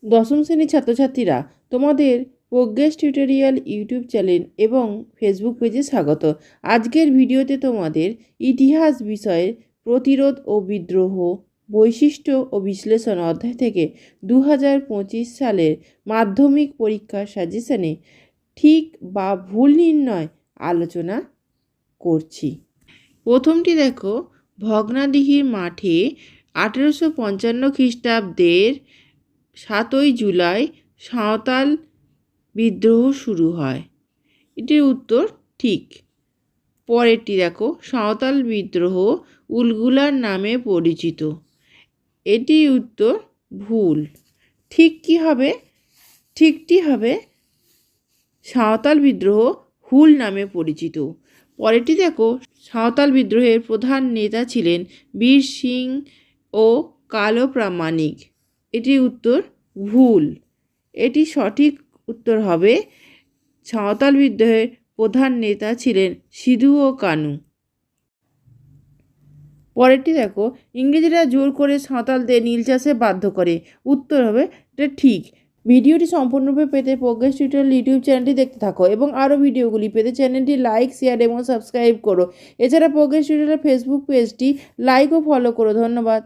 দশম শ্রেণীর ছাত্রছাত্রীরা, তোমাদের প্রোগ্রেস টিউটোরিয়াল ইউটিউব চ্যানেল এবং ফেসবুক পেজে স্বাগত। আজকের ভিডিওতে তোমাদের ইতিহাস বিষয়ের প্রতিরোধ ও বিদ্রোহ, বৈশিষ্ট্য ও বিশ্লেষণ অধ্যায় থেকে 2025 সালের মাধ্যমিক পরীক্ষার সাজেশনে ঠিক বা ভুল নির্ণয় আলোচনা করছি। প্রথমটি দেখো, ভগ্নাদিঘির মাঠে 1855 খ্রিস্টাব্দের 7ই জুলাই সাঁওতাল বিদ্রোহ শুরু হয়। এটির উত্তর ঠিক। পরেরটি দেখো, সাঁওতাল বিদ্রোহ উলগুলার নামে পরিচিত। এটি উত্তর ভুল। ঠিক কি হবে? ঠিকটি হবে সাঁওতাল বিদ্রোহ হুল নামে পরিচিত। পরেরটি দেখো, সাঁওতাল বিদ্রোহের প্রধান নেতা ছিলেন বীর সিং ও কালো প্রামাণিক। এটি উত্তর ভুল। এটি সঠিক উত্তর হবে সাঁওতাল বিদ্রোহের প্রধান নেতা ছিলেন সিধু ও কানু। পরেরটি দেখো, ইংরেজরা জোর করে সাঁওতালদের নীল চাষে বাধ্য করে। উত্তর হবে এটা ঠিক। ভিডিওটি সম্পূর্ণরূপে পেতে প্রোগ্রেস টিউটোরিয়াল ইউটিউব চ্যানেলটি দেখতে থাকো এবং আরও ভিডিওগুলি পেতে চ্যানেলটি লাইক, শেয়ার এবং সাবস্ক্রাইব করো। এছাড়া প্রোগ্রেস টিউটোরিয়াল ফেসবুক পেজটি লাইক ও ফলো করো। ধন্যবাদ।